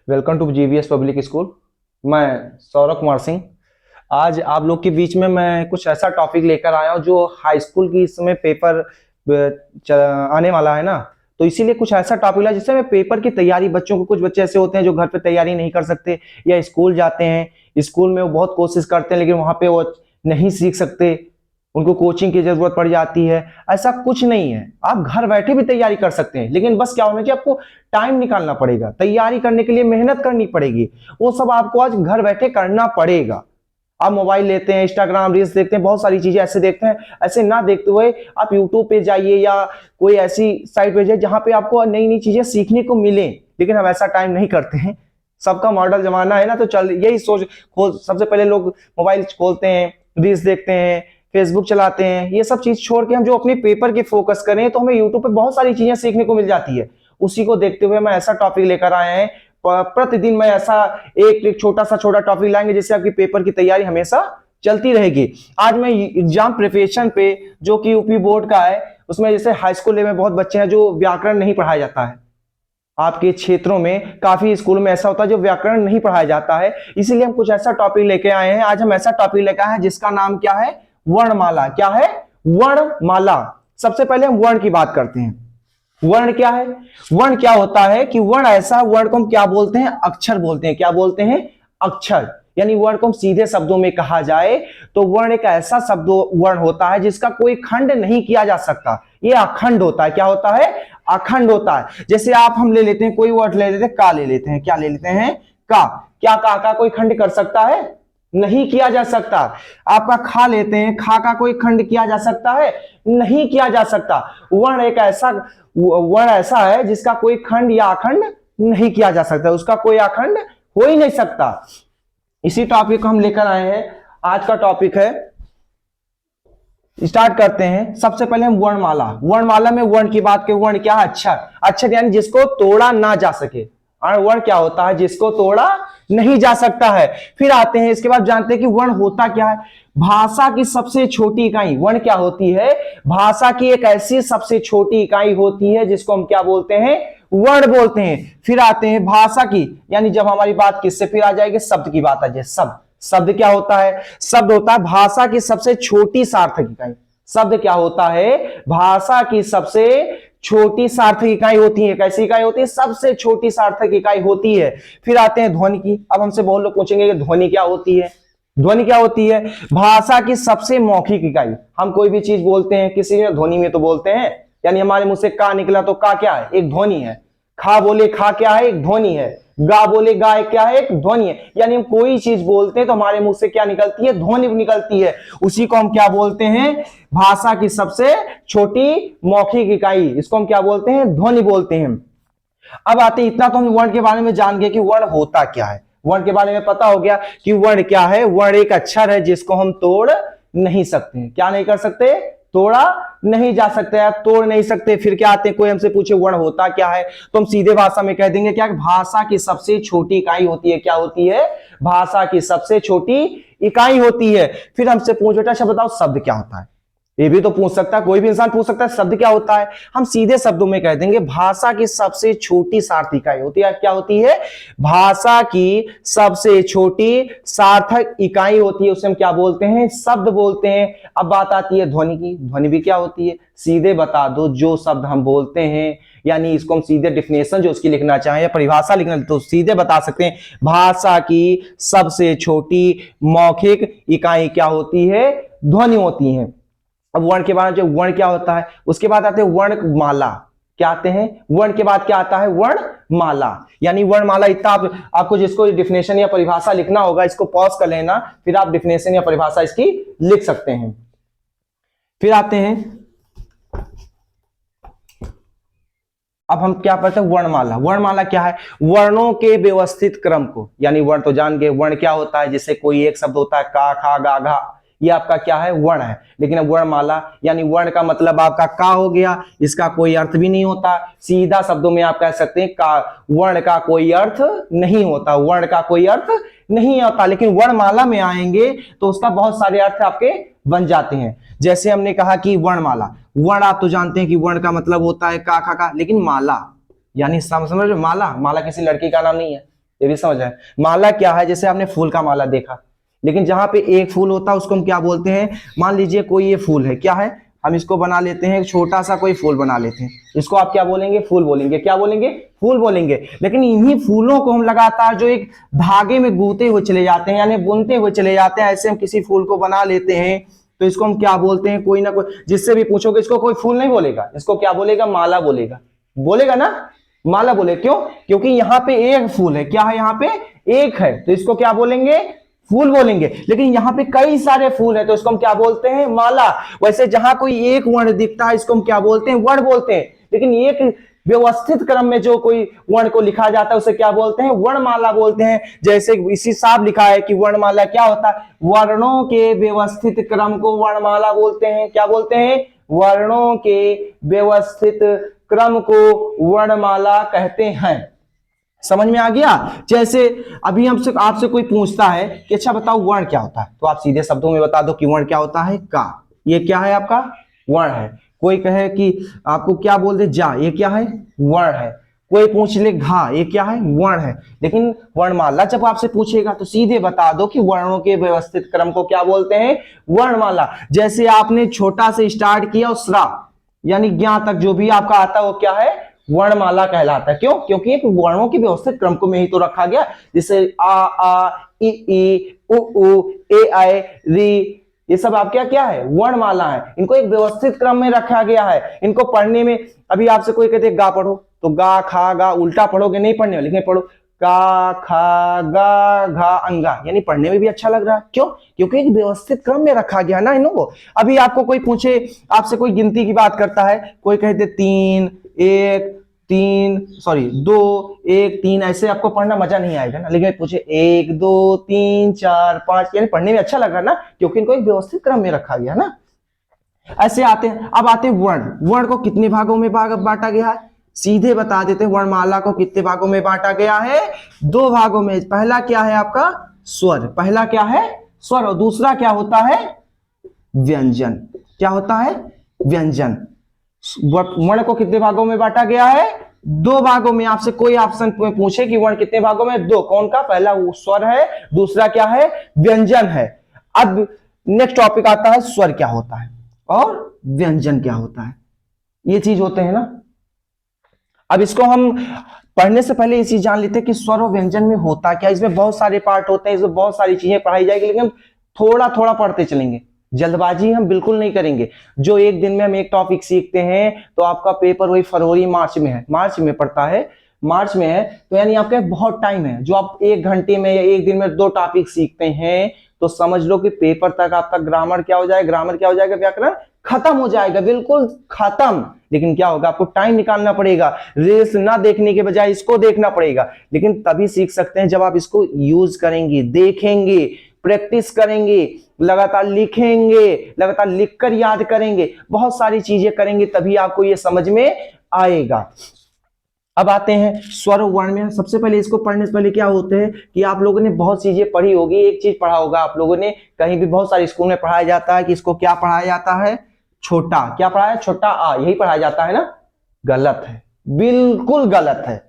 Welcome to GVS public school. मैं सौरभ कुमार सिंह। आज आप लोग के बीच में मैं कुछ ऐसा टॉपिक लेकर आया हूँ जो हाई स्कूल की इस समय पेपर आने वाला है ना, तो इसीलिए कुछ ऐसा टॉपिक है जिससे मैं पेपर की तैयारी, बच्चों को, कुछ बच्चे ऐसे होते हैं जो घर पे तैयारी नहीं कर सकते या स्कूल जाते हैं, स्कूल में वो बहुत कोशिश करते हैं लेकिन वहां पे वो नहीं सीख सकते, उनको कोचिंग की जरूरत पड़ जाती है। ऐसा कुछ नहीं है, आप घर बैठे भी तैयारी कर सकते हैं, लेकिन बस क्या होना चाहिए, आपको टाइम निकालना पड़ेगा, तैयारी करने के लिए मेहनत करनी पड़ेगी। वो सब आपको आज घर बैठे करना पड़ेगा। आप मोबाइल लेते हैं, इंस्टाग्राम रील्स देखते हैं, बहुत सारी चीजें ऐसे देखते हैं, ऐसे ना देखते हुए आप यूट्यूब पे जाइए या कोई ऐसी साइट पे जाइए जहां पे आपको नई नई चीजें सीखने को मिले। लेकिन हम ऐसा टाइम नहीं करते हैं, सबका मॉडल जमाना है ना, तो चल यही सोच सबसे पहले लोग मोबाइल खोलते हैं, रील्स देखते हैं, फेसबुक चलाते हैं। ये सब चीज छोड़ के हम जो अपने पेपर के फोकस करें तो हमें यूट्यूब पे बहुत सारी चीजें सीखने को मिल जाती है। उसी को देखते हुए मैं ऐसा टॉपिक लेकर आए हैं, प्रतिदिन मैं ऐसा एक छोटा सा छोटा टॉपिक लाएंगे जिससे आपकी पेपर की तैयारी हमेशा चलती रहेगी। आज मैं एग्जाम प्रिपरेशन पे, जो कि यूपी बोर्ड का है, उसमें जैसे हाई स्कूल लेवल में बहुत बच्चे हैं जो व्याकरण नहीं पढ़ाया जाता है। आपके क्षेत्रों में काफी स्कूल में ऐसा होता है जो व्याकरण नहीं पढ़ाया जाता है, इसीलिए हम कुछ ऐसा टॉपिक लेके आए हैं। आज हम ऐसा टॉपिक लेके आए हैं जिसका नाम क्या है, वर्णमाला। क्या है? वर्णमाला। सबसे पहले हम वर्ण की बात करते हैं। वर्ण क्या है? वर्ण क्या होता है कि वर्ण ऐसा, वर्ण को हम क्या बोलते हैं? अक्षर बोलते हैं। क्या बोलते हैं? अक्षर। यानी वर्ण को हम सीधे शब्दों में कहा जाए तो वर्ण एक ऐसा शब्द वर्ण होता है जिसका कोई खंड नहीं किया जा सकता। ये अखंड होता है। क्या होता है? अखंड होता है। जैसे आप हम ले लेते हैं, कोई वर्ड ले लेते हैं, का ले लेते हैं। क्या ले लेते हैं? का। क्या का कोई खंड कर सकता है? नहीं किया जा सकता। आपका खा लेते हैं, खा का कोई खंड किया जा सकता है? नहीं किया जा सकता। वर्ण एक ऐसा वर्ण ऐसा है जिसका कोई खंड या अखंड नहीं किया जा सकता, उसका कोई अखंड हो ही नहीं सकता। इसी टॉपिक को हम लेकर आए हैं। आज का टॉपिक है, स्टार्ट करते हैं। सबसे पहले हम वर्णमाला। वर्णमाला में वर्ण की बात करें, वर्ण क्या है? अक्षर। अक्षर यानी जिसको तोड़ा ना जा सके। और वर्ण क्या होता है? जिसको तोड़ा नहीं जा सकता है। फिर आते हैं, इसके बाद जानते हैं कि वर्ण होता क्या है। भाषा की सबसे छोटी इकाई वर्ण क्या होती है? भाषा की एक ऐसी सबसे छोटी इकाई होती है जिसको हम क्या बोलते हैं? वर्ण बोलते हैं। फिर आते हैं भाषा की, यानी जब हमारी बात किससे फिर आ जाएगी? शब्द की बात आ जाए। शब्द। शब्द क्या होता है? शब्द होता है भाषा की सबसे छोटी सार्थक इकाई। शब्द क्या होता है? भाषा की सबसे छोटी सार्थक इकाई होती है। कैसी इकाई होती है? सबसे छोटी सार्थक इकाई होती है। फिर आते हैं ध्वनि की। अब हमसे बहुत लोग पूछेंगे कि ध्वनि क्या होती है? ध्वनि क्या होती है? भाषा की सबसे मौखिक इकाई। हम कोई भी चीज बोलते हैं किसी ने ध्वनि में तो बोलते हैं, यानी हमारे मुंह से का निकला तो का क्या है? एक ध्वनि है। खा बोले खा क्या है? एक ध्वनि है। गा बोले गा क्या है? एक ध्वनि है। यानी हम कोई चीज बोलते हैं तो हमारे मुंह से क्या निकलती है? ध्वनि निकलती है। उसी को हम क्या बोलते हैं? भाषा की सबसे छोटी मौखिक इकाई। इसको हम क्या बोलते हैं? ध्वनि बोलते हैं। अब आते हैं, इतना तो हम वर्ण के बारे में जान गए कि वर्ण होता क्या है। वर्ण के बारे में पता हो गया कि वर्ण क्या है। वर्ण एक अक्षर है जिसको हम तोड़ नहीं सकते। क्या नहीं कर सकते? तोड़ा नहीं जा सकते। आप तोड़ नहीं सकते। फिर क्या आते हैं, कोई हमसे पूछे वर्ण होता क्या है तो हम सीधे भाषा में कह देंगे क्या? भाषा की सबसे छोटी इकाई होती है। क्या होती है? भाषा की सबसे छोटी इकाई होती है। फिर हमसे पूछ बेटा, अच्छा बताओ शब्द क्या होता है? ये भी तो पूछ सकता है, कोई भी इंसान पूछ सकता है शब्द क्या होता है। हम सीधे शब्दों में कह देंगे भाषा की सबसे छोटी सार्थक इकाई होती है। क्या होती है? भाषा की सबसे छोटी सार्थक इकाई होती है। उसे हम क्या बोलते हैं? शब्द बोलते हैं। अब बात आती है ध्वनि की। ध्वनि भी क्या होती है? सीधे बता दो, जो शब्द हम बोलते हैं, यानी इसको हम सीधे डिफिनेशन जो उसकी लिखना चाहें या परिभाषा लिखना तो सीधे बता सकते हैं। भाषा की सबसे छोटी मौखिक इकाई क्या होती है? ध्वनि होती है। अब वर्ण के बाद जो वर्ण क्या होता है, उसके बाद आते हैं वर्णमाला। क्या आते हैं? वर्ण के बाद क्या आता है? वर्णमाला। यानी वर्णमाला इतना आपको जिसको डिफिनेशन या परिभाषा लिखना होगा, इसको पॉज कर लेना, फिर आप डिफिनेशन या परिभाषा इसकी लिख सकते हैं। फिर आते हैं, अब हम क्या पढ़ते हैं? वर्णमाला। वर्णमाला क्या है? वर्णों के व्यवस्थित क्रम को, यानी वर्ण तो जान गए, वर्ण क्या होता है? जैसे कोई एक शब्द होता है का, खा, गा, घा, ये आपका क्या है? वर्ण है। लेकिन अब वर्णमाला यानी वर्ण का मतलब आपका का हो गया, इसका कोई अर्थ भी नहीं होता। सीधा शब्दों में आप कह सकते हैं का वर्ण का कोई अर्थ नहीं होता। वर्ण का कोई अर्थ नहीं होता, लेकिन वर्णमाला में आएंगे तो उसका बहुत सारे अर्थ आपके बन जाते हैं। जैसे हमने कहा कि वर्णमाला, वर्ण आप तो जानते हैं कि वर्ण का मतलब होता है का, खा का, लेकिन माला यानी समझ माला, माला किसी लड़की का नाम नहीं है। ये भी समझ आए। माला क्या है, जैसे आपने फूल का माला देखा, लेकिन जहां पे एक फूल होता है उसको हम क्या बोलते हैं, मान लीजिए कोई ये फूल है, क्या है, हम इसको बना लेते हैं, छोटा सा कोई फूल बना लेते हैं, इसको आप क्या बोलेंगे, फूल बोलेंगे, क्या बोलेंगे, फूल बोलेंगे। लेकिन इन्हीं फूलों को हम लगातार जो एक धागे में गूंथे हुए चले जाते हैं, यानी बुनते हुए चले जाते हैं, ऐसे हम किसी फूल को बना लेते हैं, तो इसको हम क्या बोलते हैं, कोई ना कोई, जिससे भी पूछोगे इसको कोई फूल नहीं बोलेगा, इसको क्या बोलेगा, माला बोलेगा, बोलेगा ना, माला बोले, क्यों, क्योंकि यहाँ पे एक फूल है, क्या है, यहाँ पे एक है, तो इसको क्या बोलेंगे, फूल बोलेंगे। लेकिन यहाँ पे कई सारे फूल है, तो इसको हम क्या बोलते हैं, माला। वैसे जहां कोई एक वर्ण दिखता है इसको हम क्या बोलते हैं, वर्ण बोलते हैं। लेकिन एक व्यवस्थित क्रम में जो कोई वर्ण को लिखा जाता है उसे क्या बोलते हैं, वर्णमाला बोलते हैं। जैसे इसी साफ लिखा है कि वर्णमाला क्या होता है, वर्णों के व्यवस्थित क्रम को वर्णमाला बोलते हैं। क्या बोलते हैं, वर्णों के व्यवस्थित क्रम को वर्णमाला कहते हैं। समझ में आ गया। जैसे अभी हमसे आपसे कोई पूछता है कि अच्छा बताओ वर्ण क्या होता है, तो आप सीधे शब्दों में बता दो कि वर्ण क्या होता है, का, ये क्या है आपका, वर्ण है। कोई कहे कि आपको क्या बोल दे, जा, ये क्या है, वर्ण है। कोई पूछ ले घा, ये क्या है, वर्ण है। लेकिन वर्णमाला जब आपसे पूछेगा तो सीधे बता दो कि वर्णों के व्यवस्थित क्रम को क्या बोलते हैं, वर्णमाला। जैसे आपने छोटा से स्टार्ट किया और श्रा यानी ज्ञा तक जो भी आपका आता है वो क्या है, वर्णमाला कहलाता है। क्यों, क्योंकि एक वर्णों की व्यवस्थित क्रम को में ही तो रखा गया। जैसे आ ई उ ए आई री, ये सब आपके क्या है, वर्णमाला है। इनको एक व्यवस्थित क्रम में रखा गया है। इनको पढ़ने में, अभी आपसे कोई कहते गा पढ़ो, तो गा खा गा उल्टा पढ़ोगे, नहीं पढ़ने, लेकिन पढ़ो का खा गा घा अंगा, यानी पढ़ने में भी अच्छा लग रहा है। क्यों, क्योंकि एक व्यवस्थित क्रम में रखा गया ना इनको। अभी आपको कोई पूछे, आपसे कोई गिनती की बात करता है, कोई कहते 3 1 3 सॉरी 2 1 3, ऐसे आपको पढ़ना मजा नहीं आएगा ना। लेकिन पूछे 1 2 3 4 5, यानी पढ़ने में अच्छा लग रहा है ना, क्योंकि इनको एक व्यवस्थित क्रम में रखा गया ना। ऐसे आते हैं। अब आते हैं वर्ण। वर्ण को कितने भागों में बांटा गया है, सीधे बता देते हैं। वर्णमाला को कितने भागों में बांटा गया है, 2 भागों में। पहला क्या है आपका, स्वर। पहला क्या है, स्वर। और दूसरा क्या होता है, व्यंजन। क्या होता है, व्यंजन। वर्ण को कितने भागों में बांटा गया है, 2 भागों में। आपसे कोई ऑप्शन में पूछे कि वर्ण कितने भागों में, 2। कौन का, पहला स्वर है, दूसरा क्या है, व्यंजन है। अब नेक्स्ट टॉपिक आता है, स्वर क्या होता है और व्यंजन क्या होता है। ये चीज होते हैं ना। अब इसको हम पढ़ने से पहले ये चीज जान लेते हैं कि स्वर और व्यंजन में होता क्या। इसमें बहुत सारे पार्ट होते हैं, इसमें बहुत सारी चीजें पढ़ाई जाएगी, लेकिन हम थोड़ा थोड़ा पढ़ते चलेंगे, जल्दबाजी हम बिल्कुल नहीं करेंगे। जो एक दिन में हम एक टॉपिक सीखते हैं तो आपका पेपर वही फरवरी मार्च में है, मार्च में पड़ता है, मार्च में है, तो यानी आपका बहुत टाइम है। जो आप 1 घंटे में या 1 दिन में 2 टॉपिक सीखते हैं तो समझ लो कि पेपर तक आपका ग्रामर क्या हो जाएगा, ग्रामर क्या हो जाएगा, व्याकरण खत्म हो जाएगा, बिल्कुल खत्म। लेकिन क्या होगा, आपको टाइम निकालना पड़ेगा, रील्स ना देखने के बजाय इसको देखना पड़ेगा। लेकिन तभी सीख सकते हैं जब आप इसको यूज करेंगे, देखेंगे, प्रैक्टिस करेंगे, लगातार लिखेंगे, लगातार लिखकर याद करेंगे, बहुत सारी चीजें करेंगे, तभी आपको ये समझ में आएगा। अब आते हैं स्वर वर्ण में। सबसे पहले इसको पढ़ने से पहले क्या होते हैं कि आप लोगों ने बहुत चीजें पढ़ी होगी। एक चीज पढ़ा होगा आप लोगों ने, कहीं भी बहुत सारे स्कूल में पढ़ाया जाता है कि इसको क्या पढ़ाया जाता है, छोटा। क्या पढ़ाया, छोटा आ, यही पढ़ाया जाता है ना। गलत है, बिल्कुल गलत है।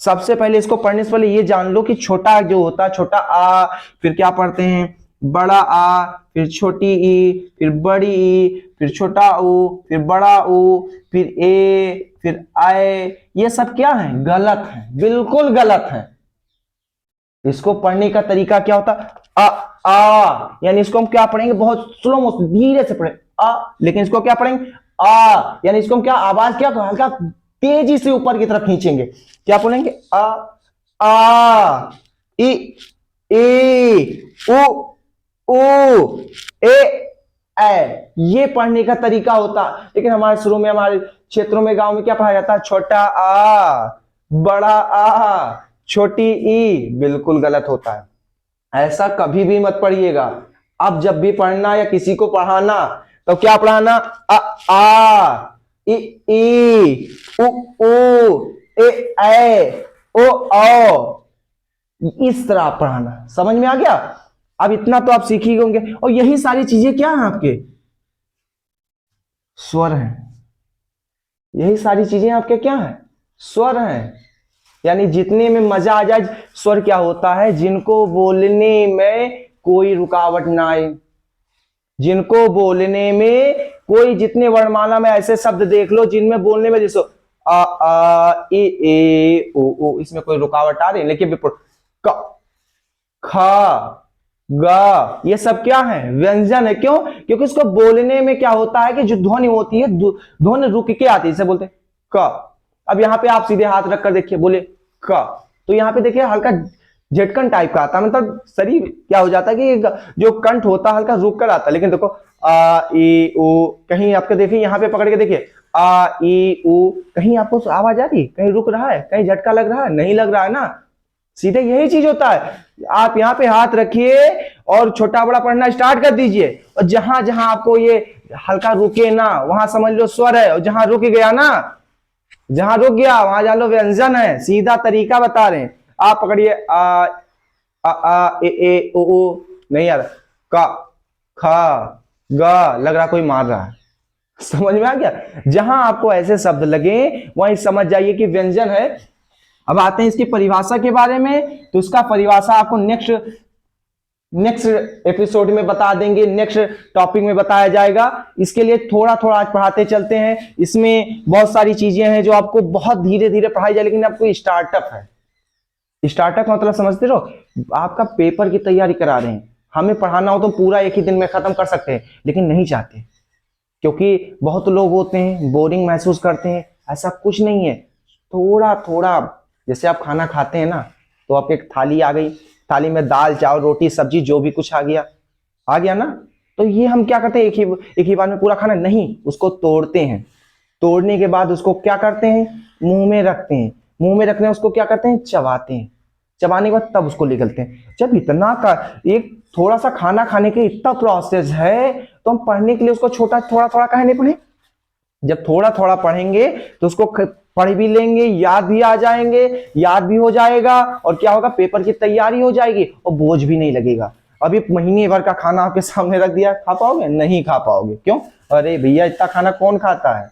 सबसे पहले इसको पढ़ने से पहले ये जान लो कि छोटा जो होता है, छोटा आ, फिर क्या पढ़ते हैं, बड़ा आ, फिर छोटी ई, फिर बड़ी ई, फिर छोटा ऊ, फिर बड़ा ऊ, फिर ए, फिर आए। ये सब क्या है, गलत है, बिल्कुल गलत है। इसको पढ़ने का तरीका क्या होता है, आ, यानी इसको हम क्या पढ़ेंगे, बहुत स्लो मोशन, धीरे से पढ़े आ, लेकिन इसको क्या पढ़ेंगे, आ, यानी इसको हम क्या, आवाज क्या, हल्का तेजी से ऊपर की तरफ खींचेंगे। क्या बोलेंगे, आ ए ओ ए ये पढ़ने का तरीका होता। लेकिन हमारे शुरू में, हमारे क्षेत्रों में, गांव में क्या पढ़ाया जाता है, छोटा आ, बड़ा आ, छोटी ई। बिल्कुल गलत होता है, ऐसा कभी भी मत पढ़िएगा। अब जब भी पढ़ना या किसी को पढ़ाना तो क्या पढ़ाना, आ ई उ ए ओ औ, इस तरह पढ़ाना। समझ में आ गया। अब इतना तो आप सीख ही होंगे। और यही सारी चीजें क्या है, आपके स्वर हैं। यही सारी चीजें आपके क्या है, स्वर हैं। यानी जितने में मजा आ जाए। स्वर क्या होता है? जिनको बोलने में कोई रुकावट ना आए, जिनको बोलने में कोई, जितने वर्णमाला में ऐसे शब्द देख लो जिनमें बोलने में जैसे आ ए ओ, इसमें कोई रुकावट आ रही है, लेकिन विपुल क ख ग, ये सब क्या है? व्यंजन है। क्यों? क्योंकि इसको बोलने में क्या होता है कि जो ध्वनि होती है, ध्वनि रुक के आती है, इसे बोलते हैं क। अब यहां पे आप सीधे हाथ रखकर देखिए, बोले क, तो यहां पे देखिए हल्का झटकन टाइप का आता है, मतलब शरीर क्या हो जाता है कि जो कंठ होता है हल्का रुक कर आता है। लेकिन देखो आ ई उ, कहीं आपके देखिए यहां पे पकड़ के देखिए आ ई उ, कहीं आपको आवाज आ रही, कहीं रुक रहा है, कहीं झटका लग रहा है? नहीं लग रहा है ना। सीधे यही चीज होता है। आप यहाँ पे हाथ रखिए और छोटा बड़ा पढ़ना स्टार्ट कर दीजिए, और जहां जहां आपको ये हल्का रुके ना, वहां समझ लो स्वर है, और जहां रुक गया ना, जहां रुक गया वहां जान लो व्यंजन है। सीधा तरीका बता रहे हैं। आप पकड़िए आ ए ओ, नहीं आ रहा, क ख ग, लग रहा कोई मार रहा है। समझ में आ गया? जहां आपको ऐसे शब्द लगे वहीं समझ जाइए कि व्यंजन है। अब आते हैं इसकी परिभाषा के बारे में। तो इसका परिभाषा आपको नेक्स्ट एपिसोड में बता देंगे, नेक्स्ट टॉपिक में बताया जाएगा। इसके लिए थोड़ा थोड़ा आज पढ़ाते चलते हैं। इसमें बहुत सारी चीजें हैं जो आपको बहुत धीरे धीरे पढ़ाई जाए, लेकिन आपको स्टार्टअप है। स्टार्टअप मतलब समझते रहो, आपका पेपर की तैयारी करा रहे हैं। हमें पढ़ाना हो तो पूरा एक ही दिन में खत्म कर सकते हैं, लेकिन नहीं चाहते, क्योंकि बहुत लोग होते हैं बोरिंग महसूस करते हैं। ऐसा कुछ नहीं है, थोड़ा थोड़ा, जैसे आप खाना खाते हैं ना, तो आपकी एक थाली आ गई, थाली में दाल चावल रोटी सब्जी जो भी कुछ आ गया ना, तो ये हम क्या करते हैं, एक ही बार में पूरा खाना नहीं, उसको तोड़ते हैं। तोड़ने के बाद उसको क्या करते हैं? मुंह में रखते हैं। मुंह में रखने उसको क्या करते हैं? चबाते हैं। चबाने के बाद तब उसको निकलते हैं। जब इतना का एक थोड़ा सा खाना खाने के इतना प्रोसेस है, तो हम पढ़ने के लिए उसको छोटा थोड़ा थोड़ा काहे नहीं पढ़े? जब थोड़ा थोड़ा पढ़ेंगे तो उसको पढ़ भी लेंगे, याद भी आ जाएंगे, याद भी हो जाएगा, और क्या होगा? पेपर की तैयारी हो जाएगी और बोझ भी नहीं लगेगा। अभी महीने भर का खाना आपके सामने रख दिया, खा पाओगे? नहीं खा पाओगे। क्यों? अरे भैया इतना खाना कौन खाता है?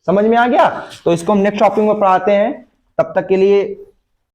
समझ में आ गया? तो इसको हम नेक्स्ट टॉपिक में पढ़ाते हैं। तब तक के लिए